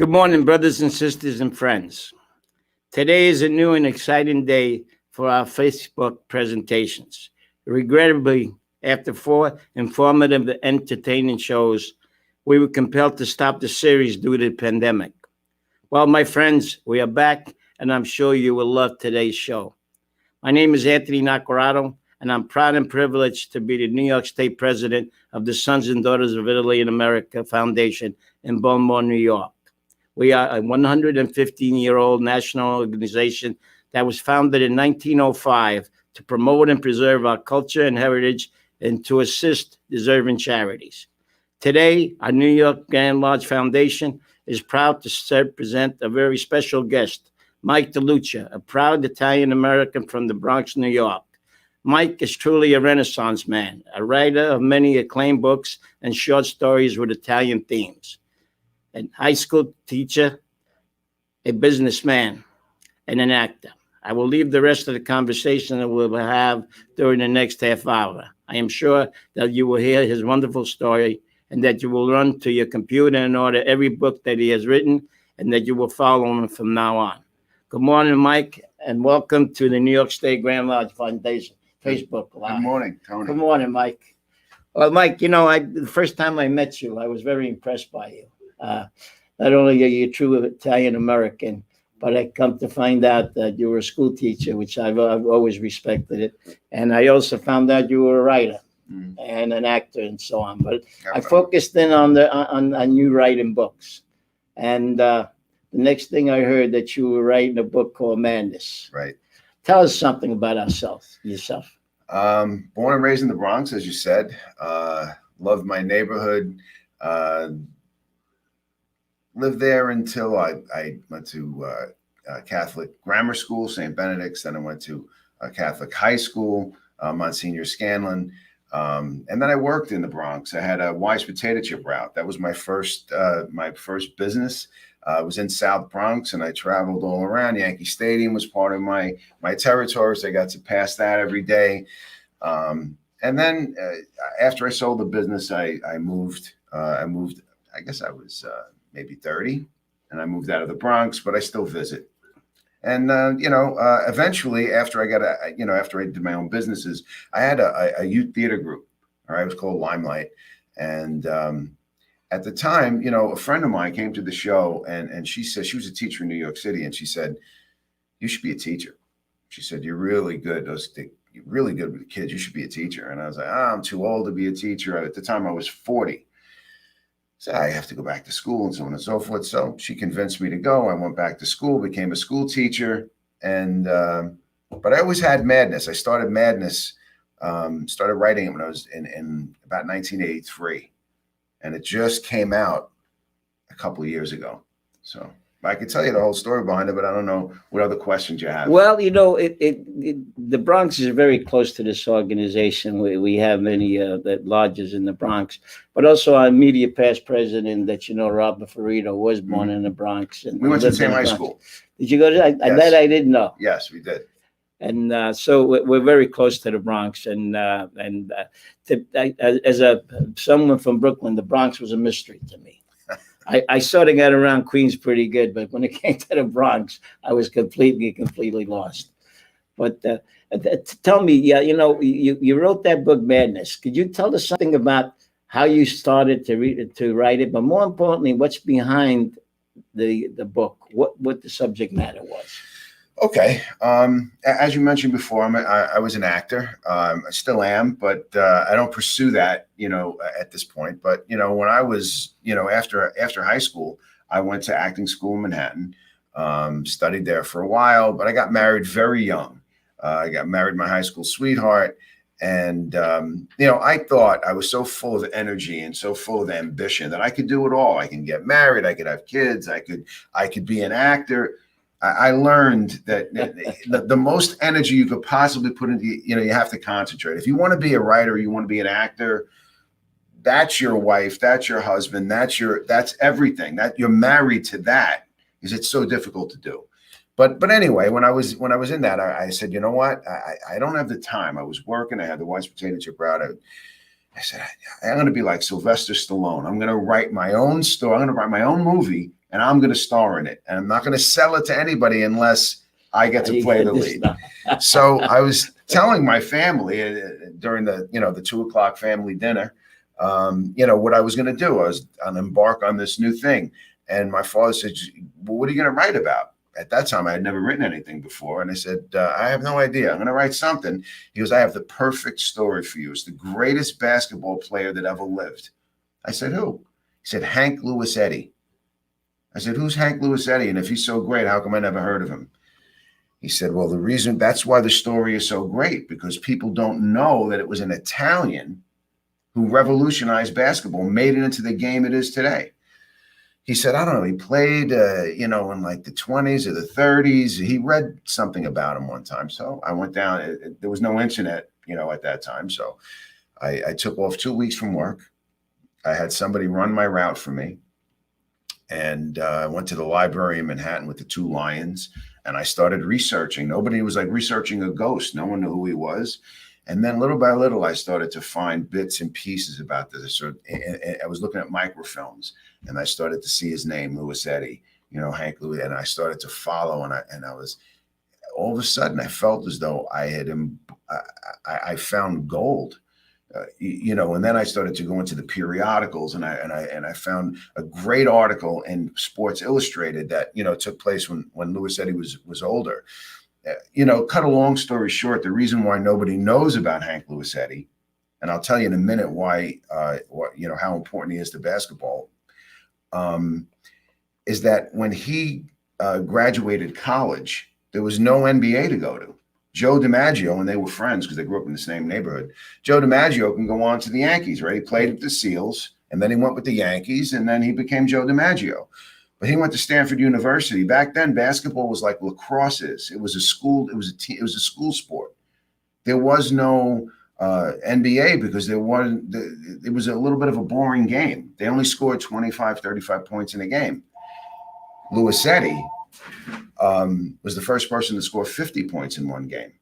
Good morning, brothers and sisters and friends. Today is a new and exciting day for our Facebook presentations. Regrettably, after four informative and entertaining shows, we were compelled to stop the series due to the pandemic. Well, my friends, we are back, and I'm sure you will love today's show. My name is Anthony Naccarato, and I'm proud and privileged to be the New York State President of the Sons and Daughters of Italy in America Foundation in Baltimore, New York. We are a 115-year-old national organization that was founded in 1905 to promote and preserve our culture and heritage and to assist deserving charities. Today, our New York Grand Lodge Foundation is proud to present a very special guest, Mike DeLucia, a proud Italian-American from the Bronx, New York. Mike is truly a Renaissance man, a writer of many acclaimed books and short stories with Italian themes. A high school teacher, a businessman, and an actor. I will leave the rest of the conversation that we'll have during the next half hour. I am sure that you will hear his wonderful story and that you will run to your computer and order every book that he has written and that you will follow him from now on. Good morning, Mike, and welcome to the New York State Grand Lodge Foundation Facebook Live. Good morning, Tony. Good morning, Mike. Well, Mike, the first time I met you, I was very impressed by you. Not only are you a true Italian American, but I come to find out that you were a school teacher, which I've always respected it. And I also found out you were a writer and an actor and so on. But I focused in on you writing books. And the next thing I heard that you were writing a book called Madness. Right. Tell us something about yourself. Born and raised in the Bronx, as you said. Loved my neighborhood. Lived there until I went to Catholic grammar school, St. Benedict's. Then I went to Catholic high school, Monsignor Scanlon. And then I worked in the Bronx. I had a Wise potato chip route. That was my first business. I was in South Bronx, and I traveled all around. Yankee Stadium was part of my territory, so I got to pass that every day. And then after I sold the business, I moved. I guess I was maybe 30, and I moved out of the Bronx, but I still visit. And eventually, after I did my own businesses, I had a youth theater group. All right, it was called Limelight, and at the time, a friend of mine came to the show, and she said, she was a teacher in New York City, and she said, "You should be a teacher." She said, "You're really good. You're really good with the kids. You should be a teacher." And I was like, "I'm too old to be a teacher." At the time, I was 40. So I have to go back to school and so on and so forth. So she convinced me to go. I went back to school, became a school teacher, and but I always had Madness. I started Madness, started writing it when I was in about 1983, and it just came out a couple of years ago. So I could tell you the whole story behind it, but I don't know what other questions you have. Well, the Bronx is very close to this organization. We have many lodges in the Bronx, but also our immediate past president that Robert Ferrito was born in the Bronx. And we went to the same high school. Did you go to that? Yes. That I didn't know. Yes, we did. And so we're very close to the Bronx. And as someone from Brooklyn, the Bronx was a mystery to me. I sort of got around Queens pretty good, but when it came to the Bronx, I was completely lost. But tell me, you wrote that book, Madness. Could you tell us something about how you started to write it, but more importantly, what's behind the book, what the subject matter was? Okay. As you mentioned before, I was an actor. I still am, but I don't pursue that, at this point. But, when I was, after high school, I went to acting school in Manhattan, studied there for a while, but I got married very young. I got married my high school sweetheart. And, I thought I was so full of energy and so full of ambition that I could do it all. I can get married. I could have kids. I could be an actor. I learned that the most energy you could possibly put into, you have to concentrate. If you want to be a writer, you want to be an actor, that's your wife, that's your husband, that's everything. That you're married to that, because it's so difficult to do. But anyway, when I was in that, I said, you know what? I don't have the time. I was working. I had the Wise potato chip route. I said, I'm going to be like Sylvester Stallone. I'm going to write my own story. I'm going to write my own movie, and I'm going to star in it. And I'm not going to sell it to anybody unless I get to play the lead. So I was telling my family during the 2:00 family dinner, what I was going to do. I was going to embark on this new thing. And my father said, well, what are you going to write about? At that time, I had never written anything before. And I said, I have no idea. I'm going to write something. He goes, I have the perfect story for you. It's the greatest basketball player that ever lived. I said, who? He said, Hank Louis Eddy. I said, who's Hank Louis Eddy? And if he's so great, how come I never heard of him? He said, well, that's why the story is so great, because people don't know that it was an Italian who revolutionized basketball, made it into the game it is today. He said, I don't know, he played, in like the 20s or the 30s. He read something about him one time. So I went down. There was no internet, at that time. So I took off 2 weeks from work. I had somebody run my route for me. And I went to the library in Manhattan with the 2 lions. And I started researching. Nobody was like researching a ghost. No one knew who he was. And then little by little, I started to find bits and pieces about this. So I was looking at microfilms, and I started to see his name, Louis Eddy, Hank Louis. And I started to follow, and I was, all of a sudden, I felt as though I found gold. And then I started to go into the periodicals, and I found a great article in Sports Illustrated that took place when Louis Eddy was older. Cut a long story short, the reason why nobody knows about Hank Louis Eddy, and I'll tell you in a minute why, how important he is to basketball, is that when he graduated college, there was no NBA to go to. Joe DiMaggio, and they were friends because they grew up in the same neighborhood. Joe DiMaggio can go on to the Yankees, right? He played with the Seals, and then he went with the Yankees, and then he became Joe DiMaggio. But he went to Stanford University. Back then, basketball was like lacrosse is. It was a school. It was a school sport. There was no NBA because it was a little bit of a boring game. They only scored 25, 35 points in a game. Louis Eddy was the first person to score 50 points in one game.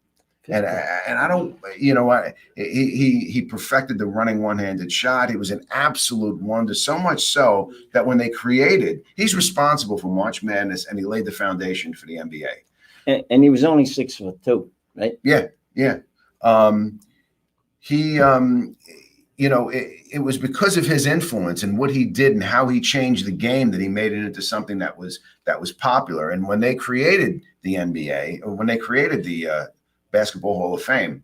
And I don't, he perfected the running one-handed shot. He was an absolute wonder, so much so that when they created, he's responsible for March Madness, and he laid the foundation for the NBA. And he was only 6'2", right? Yeah. It was because of his influence and what he did and how he changed the game that he made it into something that was popular. And when they created the NBA, or when they created the Basketball Hall of Fame,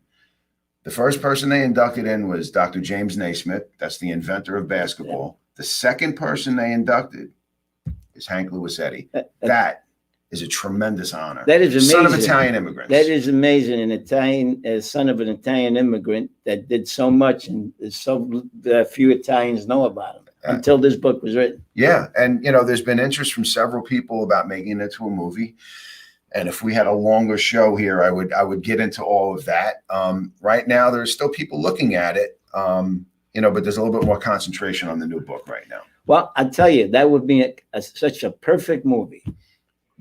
the first person they inducted in was Dr. James Naismith. That's the inventor of basketball. The second person they inducted is Hank Louis Eddy. That is a tremendous honor. That is amazing. Son of Italian immigrants. That is amazing. An Italian, son of an Italian immigrant that did so much, and so few Italians know about him until this book was written. Yeah, and there's been interest from several people about making it into a movie. And if we had a longer show here, I would get into all of that. Right now, there's still people looking at it, but there's a little bit more concentration on the new book right now. Well, I tell you, that would be such a perfect movie.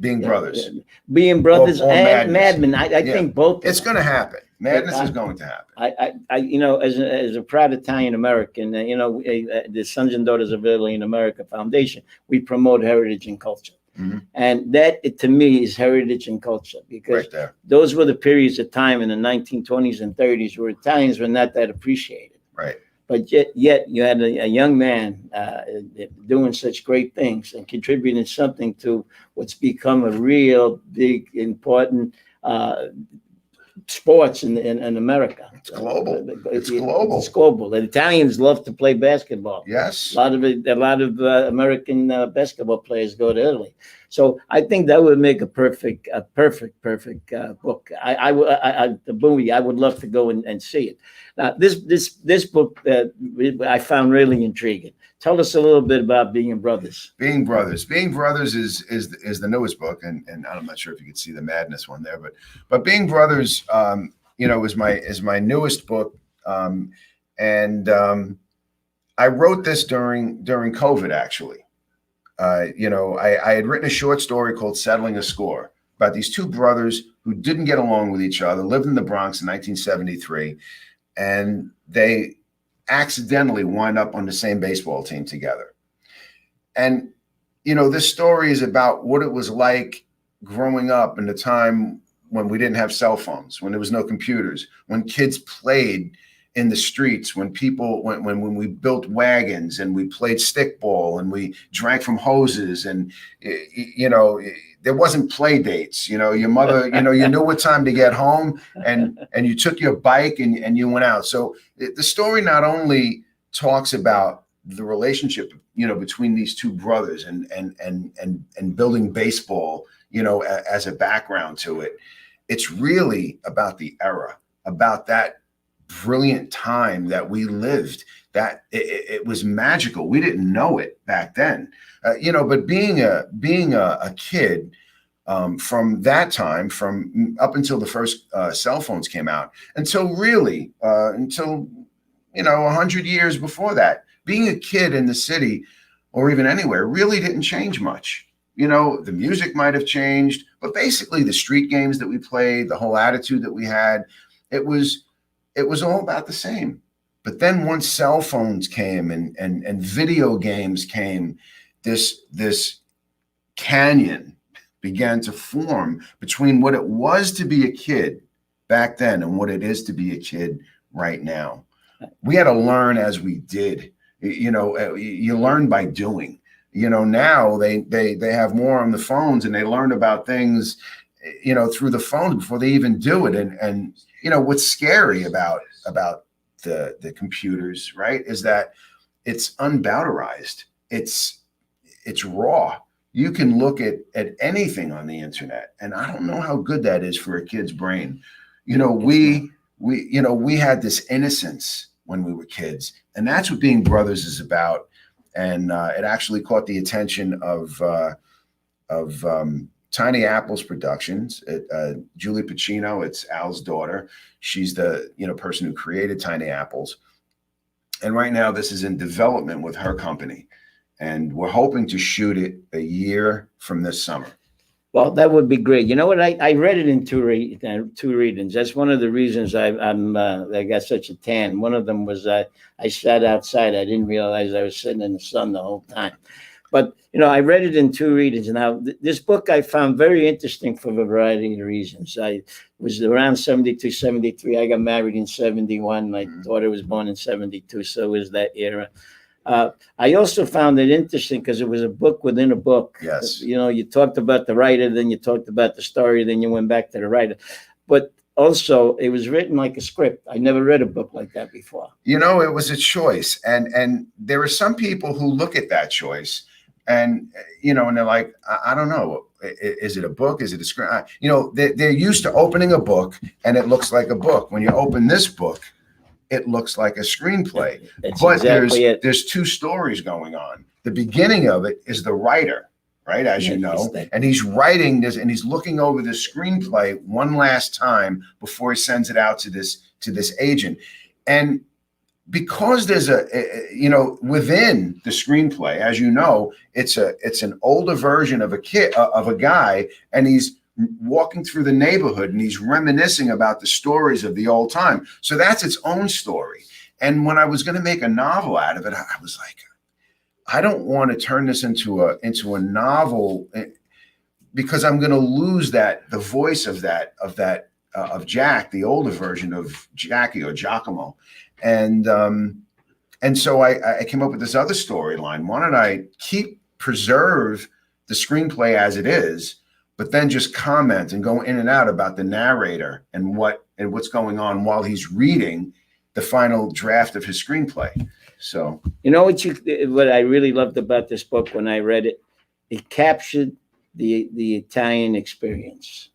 Being brothers. Being brothers and Madness. Madmen. I think both. It's going to happen. Madness is going to happen. As a proud Italian American, the Sons and Daughters of Italy in America Foundation, we promote heritage and culture. Mm-hmm. And that, to me, is heritage and culture, because those were the periods of time in the 1920s and 30s where Italians were not that appreciated. Right. But yet you had a young man doing such great things and contributing something to what's become a real big, important sports in America. It's global. It's global. The Italians love to play basketball. Yes. A lot of American basketball players go to Italy. So I think that would make a perfect book. The movie, I would love to go and see it. Now, this book I found really intriguing. Tell us a little bit about Being Brothers. Being Brothers is the newest book, and I'm not sure if you could see the Madness one there, but Being Brothers, is my newest book, and I wrote this during COVID actually. I had written a short story called Settling a Score about these two brothers who didn't get along with each other, lived in the Bronx in 1973, and they accidentally wind up on the same baseball team together. And this story is about what it was like growing up in the time when we didn't have cell phones, when there was no computers, when kids played in the streets, when we built wagons and we played stickball and we drank from hoses, and there wasn't play dates. Your mother, you knew what time to get home, and you took your bike and you went out. So the story not only talks about the relationship, between these two brothers and building baseball, as a background to it. It's really about the era, about that brilliant time that we lived, that it was magical. We didn't know it back then, but being a kid, from that time, from up until the first cell phones came out, until 100 years before that, being a kid in the city or even anywhere really didn't change much. The music might have changed, but basically the street games that we played, the whole attitude that we had, it was all about the same. But then once cell phones came and video games came, this canyon began to form between what it was to be a kid back then and what it is to be a kid right now. We had to learn as we did. You learn by doing. Now they have more on the phones, and they learn about things, through the phone before they even do it. And what's scary about the computers, right, is that it's unboundarized. It's raw. You can look at anything on the internet, and I don't know how good that is for a kid's brain. We had this innocence when we were kids, and that's what being brothers is about. And it actually caught the attention of Tiny Apples Productions. Julie Pacino, it's Al's daughter. She's the person who created Tiny Apples. And right now, this is in development with her company, and we're hoping to shoot it a year from this summer. Well, that would be great. You know what? I read it in two readings. That's one of the reasons I got such a tan. One of them was I sat outside. I didn't realize I was sitting in the sun the whole time. But, I read it in two readings. Now, this book I found very interesting for a variety of reasons. I was around 72, 73. I got married in 71. My daughter was born in 72. So it was that era. I also found it interesting because it was a book within a book. Yes. You talked about the writer, then you talked about the story, then you went back to the writer. But also, it was written like a script. I never read a book like that before. It was a choice. And there are some people who look at that choice and they're like, I don't know. Is it a book? Is it a script? They're used to opening a book and it looks like a book. When you open this book, it looks like a screenplay. That's but exactly there's two stories going on. The beginning of it is the writer, right? As you know, and he's writing this and he's looking over the screenplay one last time before he sends it out to this agent. And because there's within the screenplay, as you know, it's an older version of a guy, and he's walking through the neighborhood and he's reminiscing about the stories of the old time. So that's its own story. And when I was going to make a novel out of it, I was like, I don't want to turn this into a novel because I'm going to lose the voice of Jack, the older version of Jackie or Giacomo. And so I came up with this other storyline. Why don't I preserve the screenplay as it is, but then just comment and go in and out about the narrator and what's going on while he's reading the final draft of his screenplay. So what I really loved about this book when I read it, it captured the Italian experience.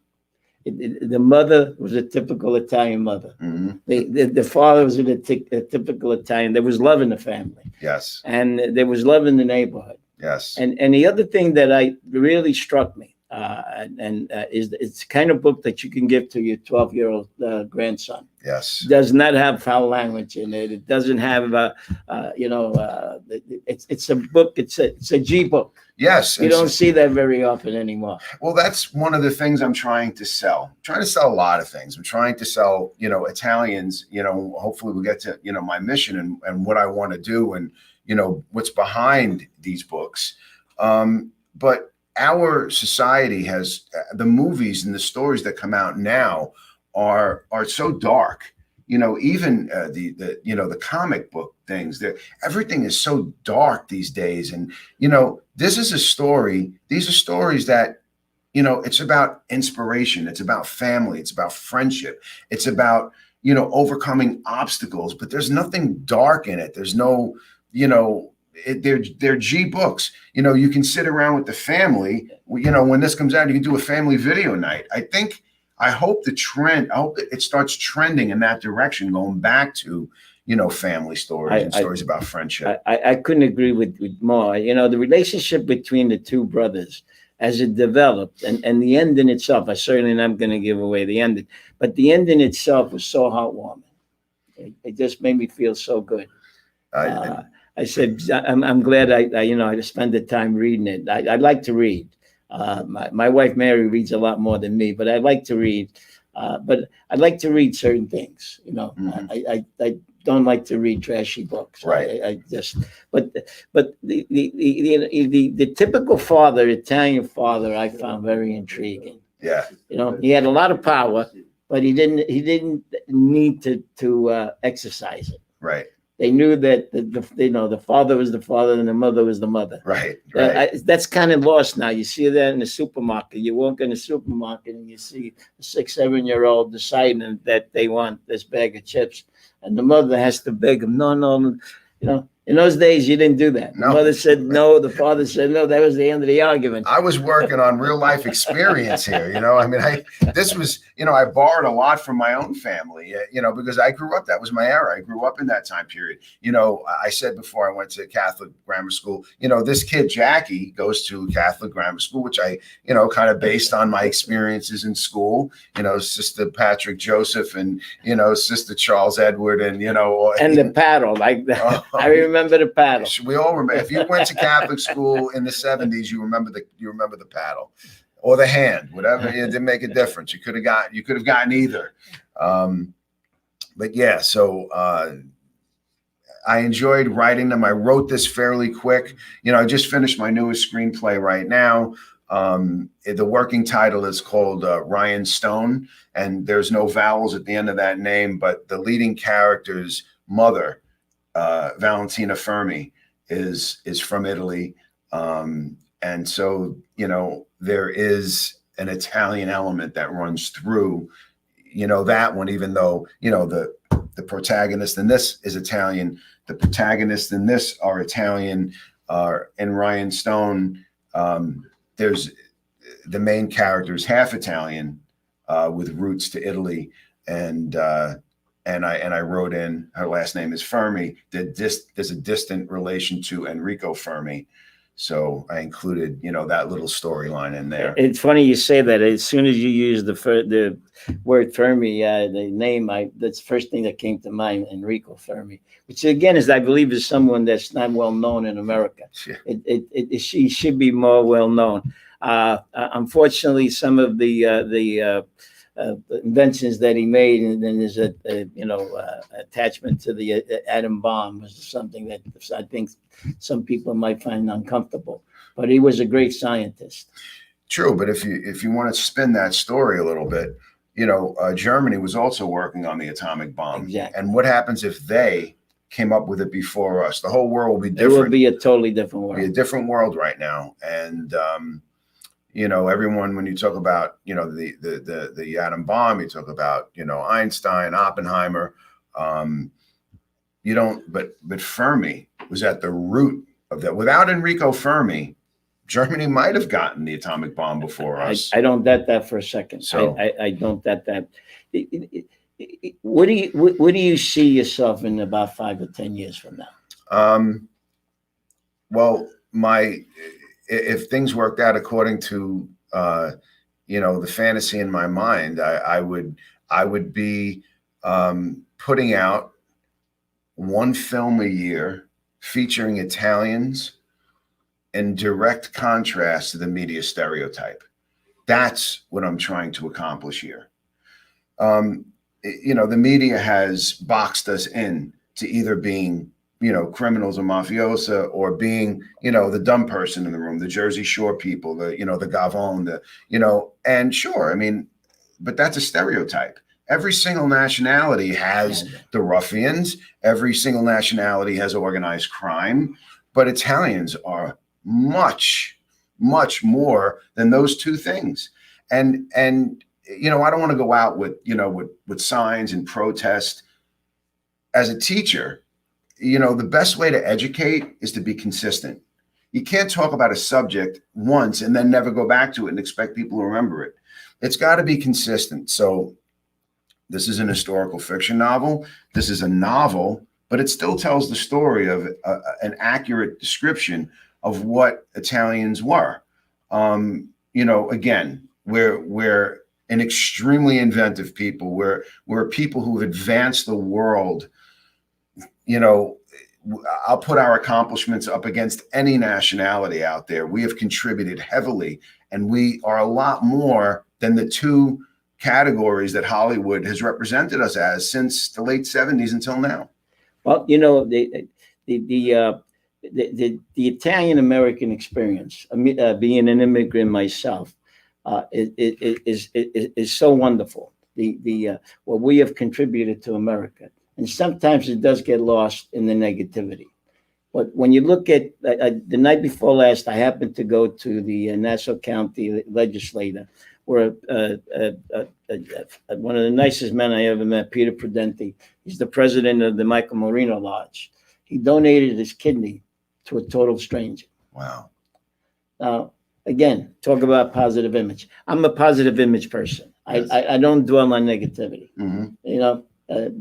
The mother was a typical Italian mother. Mm-hmm. The father was a typical Italian. There was love in the family. Yes. And there was love in the neighborhood. Yes. And the other thing that really struck me, is it's the kind of book that you can give to your 12-year-old grandson. Yes. It does not have foul language in it. It doesn't have, it's a book. It's a G book. Yes. You don't see that very often anymore. Well, that's one of the things I'm trying to sell. I'm trying to sell a lot of things. I'm trying to sell, Italians, hopefully we'll get to, my mission and what I want to do and, what's behind these books. but our society has the movies and the stories that come out now are so dark. Even the comic book things. Everything is so dark these days, and this is a story. These are stories that it's about inspiration. It's about family. It's about friendship. It's about overcoming obstacles. But there's nothing dark in it. There's no they're G books. You can sit around with the family. When this comes out, you can do a family video night. I hope that it starts trending in that direction, going back to family stories and stories about friendship. I couldn't agree with more. The relationship between the two brothers as it developed, and the ending itself. I certainly not going to give away the ending, but the ending itself was so heartwarming. It just made me feel so good. I said, I'm glad I spent the time reading it. I like to read. My wife Mary reads a lot more than me, but I like to read. But I like to read certain things. I don't like to read trashy books. Right. But the typical father, Italian father, I found very intriguing. Yeah. He had a lot of power, but he didn't need to exercise it. Right. They knew that the father was the father and the mother was the mother. Right. That's kind of lost now. You see that in the supermarket. You walk in the supermarket and you see a 6-7-year-old deciding that they want this bag of chips, and the mother has to beg them. No. In those days, you didn't do that. The mother said no. The father said no. That was the end of the argument. I was working on real life experience here. I borrowed a lot from my own family, because I grew up. That was my era. I grew up in that time period. I said before I went to Catholic grammar school, this kid, Jackie, goes to Catholic grammar school, which I, kind of based on my experiences in school, Sister Patrick Joseph and, Sister Charles Edward and, and the paddle, like that. I remember the paddle. We all remember. If you went to Catholic school in the 70s, you remember the paddle or the hand, whatever. It didn't make a difference. You could have gotten either. But yeah, so I enjoyed writing them. I wrote this fairly quick. I just finished my newest screenplay right now. The working title is called Ryan Stone, and there's no vowels at the end of that name, but the leading character's mother, Valentina Fermi, is from Italy, and so there is an Italian element that runs through that one, even though the protagonist in this is Italian, the protagonists in this are Italian. In Ryan Stone, there's the main character is half Italian with roots to Italy, and I wrote in her last name is Fermi. There's a distant relation to Enrico Fermi, so I included that little storyline in there. It's funny you say that. As soon as you use the word Fermi, the name, that's the first thing that came to mind, Enrico Fermi, which again is, I believe, is someone that's not well known in America. Yeah. She should be more well known. Unfortunately, some of the inventions that he made, and then there's a attachment to the atom bomb, was something that I think some people might find uncomfortable. But he was a great scientist. True, but if you want to spin that story a little bit, Germany was also working on the atomic bomb. Exactly. And what happens if they came up with it before us? The whole world will be different. It will be a totally different world. It'll be a different world right now, and everyone, when you talk about, the atom bomb, you talk about, Einstein, Oppenheimer, but Fermi was at the root of that. Without Enrico Fermi, Germany might have gotten the atomic bomb before us. I don't doubt that for a second. So I don't doubt that. What do you see yourself in about 5 or 10 years from now? Well, if things worked out according to the fantasy in my mind, I would be putting out one film a year featuring Italians in direct contrast to the media stereotype. That's what I'm trying to accomplish here. The media has boxed us in to either being criminals or mafiosa, or being, the dumb person in the room, the Jersey Shore people, the Gavone, and sure, I mean, but that's a stereotype. Every single nationality has the ruffians. Every single nationality has organized crime, but Italians are much, much more than those two things. And I don't want to go out with signs and protest. As a teacher, the best way to educate is to be consistent. You can't talk about a subject once and then never go back to it and expect people to remember it. It's got to be consistent. So this is an historical fiction novel. This is a novel, but it still tells the story of an accurate description of what Italians were. Again, we're an extremely inventive people. We're people who've advanced the world. I'll put our accomplishments up against any nationality out there. We have contributed heavily, and we are a lot more than the two categories that Hollywood has represented us as since the late 70s until now. Well, the Italian American experience, being an immigrant myself, is so wonderful. What we have contributed to America. And sometimes it does get lost in the negativity. But when you look at the night before last, I happened to go to the Nassau County legislature, where one of the nicest men I ever met, Peter Prudenti, he's the president of the Michael Marino Lodge. He donated his kidney to a total stranger. Wow. Now, again, talk about positive image. I'm a positive image person. Yes. I don't dwell on negativity. Mm-hmm.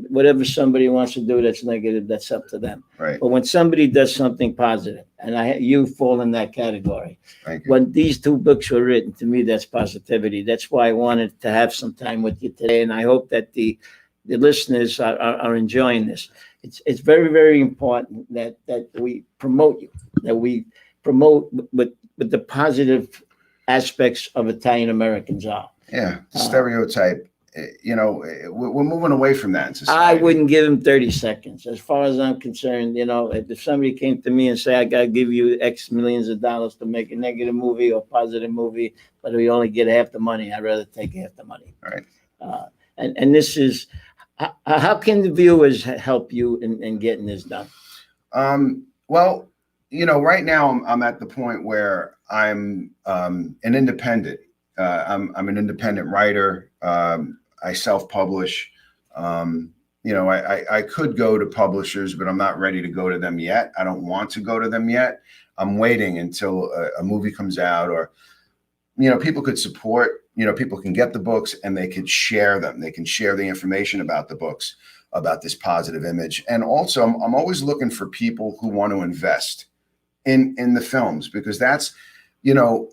Whatever somebody wants to do that's negative, that's up to them. Right. But when somebody does something positive, and you fall in that category. Thank you. When these two books were written, to me, that's positivity. That's why I wanted to have some time with you today, and I hope that the listeners are enjoying this. It's very, very important that we promote you, that we promote what the positive aspects of Italian Americans are. Yeah, stereotype. We're moving away from that in society. I wouldn't give him 30 seconds. As far as I'm concerned, if somebody came to me and say, I got to give you X millions of dollars to make a negative movie or positive movie, but we only get half the money, I'd rather take half the money. Right. And this is, how can the viewers help you in getting this done? Well, right now I'm at the point where I'm an independent. I'm an independent writer. I self-publish. I could go to publishers, but I'm not ready to go to them yet. I don't want to go to them yet. I'm waiting until a movie comes out, or, people could support, people can get the books and they could share them. They can share the information about the books, about this positive image. And also I'm always looking for people who want to invest in the films, because that's,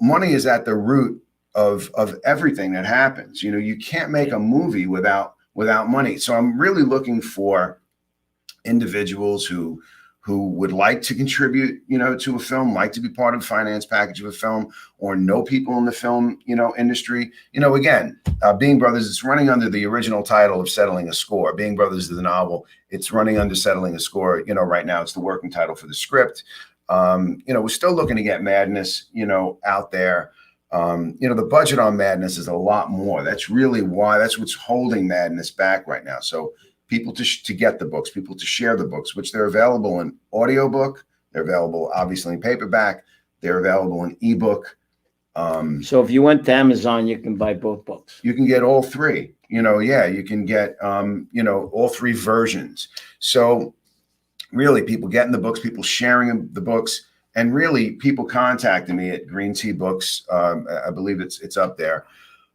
money is at the root of everything that happens. You can't make a movie without money. So I'm really looking for individuals who would like to contribute, to a film, like to be part of the finance package of a film, or know people in the film, industry. Again, Being Brothers, it's running under the original title of Settling a Score. Being Brothers is the novel. It's running under Settling a Score. Right now it's the working title for the script. We're still looking to get Madness, out there. The budget on Madness is a lot more. That's really why, that's what's holding Madness back right now. So people to get the books, people to share the books, which they're available in audiobook. They're available obviously in paperback. They're available in ebook. So if you went to Amazon, you can buy both books. You can get all three, you can get, all three versions. So really people getting the books, people sharing the books, and really people contacting me at Green Tea Books. I believe it's up there.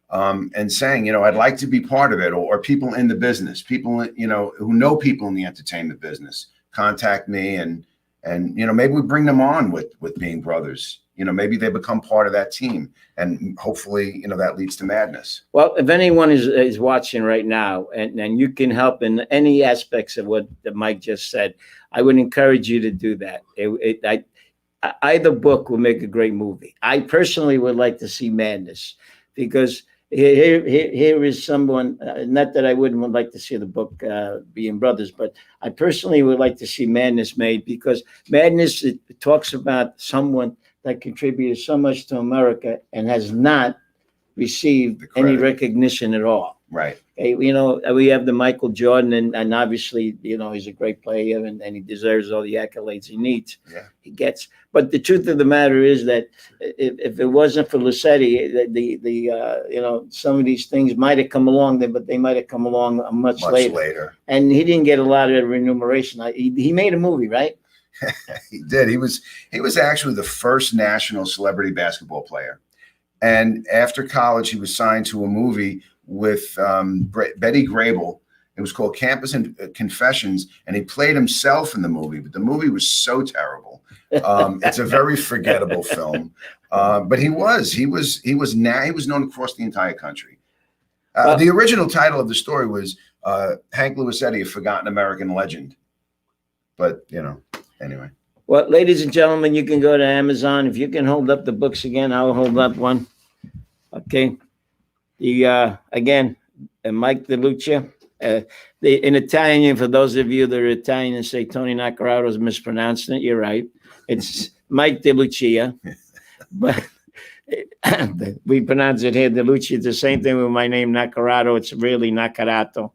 And saying, I'd like to be part of it, or people in the business, people, who know people in the entertainment business, contact me, and maybe we bring them on with Being Brothers. Maybe they become part of that team, and hopefully, that leads to Madness. Well, if anyone is watching right now, and you can help in any aspects of what Mike just said, I would encourage you to do that. Either book will make a great movie. I personally would like to see Madness, because Here is someone, not that I wouldn't would like to see the book being brothers, but I personally would like to see Madness made, because Madness, it talks about someone that contributed so much to America and has not received The any credit. recognition at all. Right. You know, we have the Michael Jordan, and obviously, you know, he's a great player, and he deserves all the accolades he needs. Yeah. He gets. But the truth of the matter is that if it wasn't for Lucetti, you know, some of these things might have come along there, but they might have come along much Much later. later. And he didn't get a lot of remuneration. He made a movie, right? He did. He was actually the first national celebrity basketball player. And after college, he was signed to a movie with Betty Grable. It was called Campus and Confessions, and he played himself in the movie. But the movie was so terrible. It's a very forgettable film. But he was known across the entire country. The original title of the story was Hank Lucetti, a Forgotten American Legend. But you know, anyway. Well, ladies and gentlemen, you can go to Amazon. If you can hold up the books again, I'll hold up one. Okay. The again, Mike DeLucia. In Italian, for those of you that are Italian and say Tony Naccarado's mispronouncing it, you're right. It's Mike DeLucia. But we pronounce it here DeLucia. It's the same thing with my name, Naccarado. It's really Naccarato.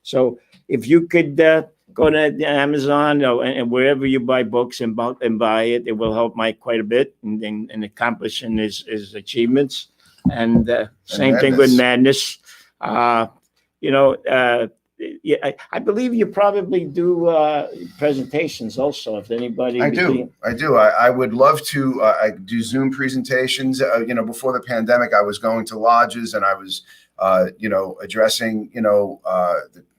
So if you could go to Amazon and wherever you buy books and buy it, it will help Mike quite a bit in accomplishing his achievements. And same thing with Madness. You know, yeah, I believe you probably do presentations also. If anybody, I do. I would love to. I do Zoom presentations. You know, before the pandemic, I was going to lodges and I was, you know, addressing, you know,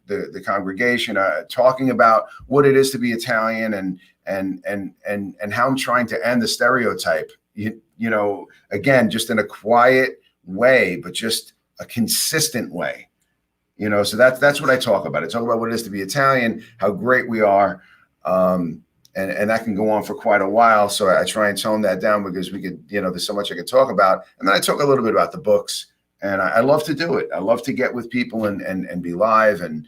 the congregation, talking about what it is to be Italian and how I'm trying to end the stereotype. You know, again, just in a quiet way, but just a consistent way. You know, so that's what I talk about. I talk about what it is to be Italian, how great we are, and that can go on for quite a while. So I try and tone that down because we could, you know, there's so much I could talk about. And then I talk a little bit about the books, and I love to do it. I love to get with people and be live and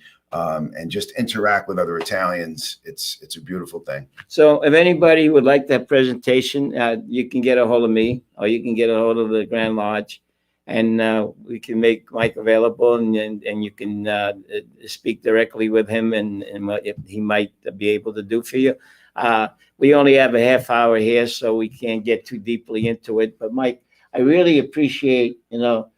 just interact with other Italians. It's a beautiful thing. So if anybody would like that presentation, you can get a hold of me, or you can get a hold of the Grand Lodge. And we can make Mike available, and you can speak directly with him, and what he might be able to do for you. We only have a half hour here, so we can't get too deeply into it. But Mike, I really appreciate, you know,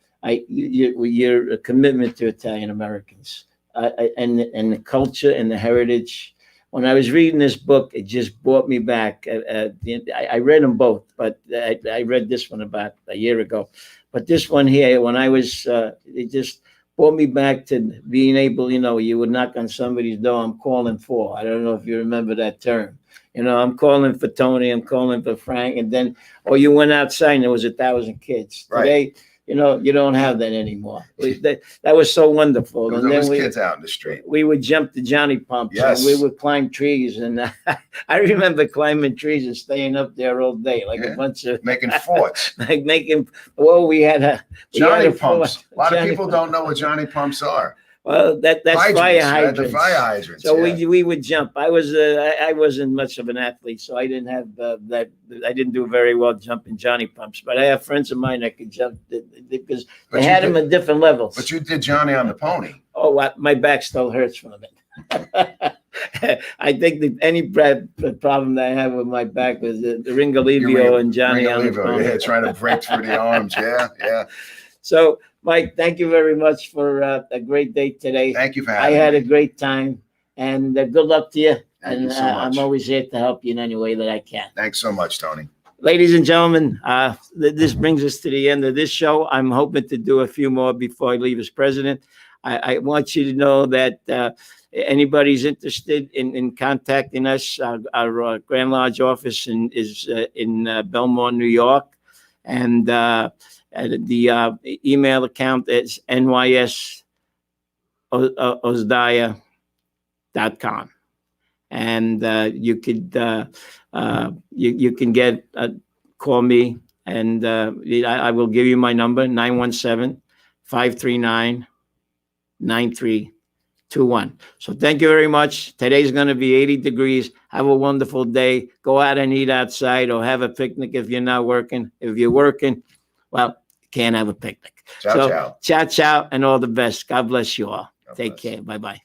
your commitment to Italian Americans and the culture and the heritage. When I was reading this book, it just brought me back. I read them both, but I read this one about a year ago. But this one here, when I was, it just brought me back to being able, you know, you would knock on somebody's door, I'm calling for. I don't know if you remember that term. You know, I'm calling for Tony, I'm calling for Frank. And then, or you went outside and there was 1,000 kids. Right. Today, you know, you don't have that anymore. That was so wonderful. There and then kids out in the street. We would jump the Johnny pumps. Yes. And we would climb trees. And I remember climbing trees and staying up there all day, like a bunch of making forts. like making. Well, we had a Johnny pumps. A lot of people don't know what Johnny pumps are. Well, that's hydrants, fire hydrants. The fire hydrants. So we would jump. I wasn't much of an athlete, so I didn't have that. I didn't do very well jumping Johnny pumps. But I have friends of mine that could jump because they had them at different levels. But you did Johnny on the pony. Oh, my back still hurts from it. I think that any problem that I had with my back was the Ringolevio and Johnny on the pony. Yeah, trying to break through the arms. Yeah. So, Mike, thank you very much for a great day today. Thank you for having me. I had a great time, and good luck to you. Thank you so much. I'm always here to help you in any way that I can. Thanks so much, Tony. Ladies and gentlemen, this brings us to the end of this show. I'm hoping to do a few more before I leave as president. I want you to know that anybody's interested in contacting us, our Grand Lodge office is in Belmont, New York, and the email account is nysosdaya.com. And you could you can call me, and I will give you my number, 917 539-9321. So thank you very much. Today's going to be 80 degrees. Have a wonderful day. Go out and eat outside or have a picnic if you're not working. If you're working, well, you can't have a picnic. Ciao, ciao. Ciao, ciao, and all the best. God bless you all. God Take bless. care. Bye-bye.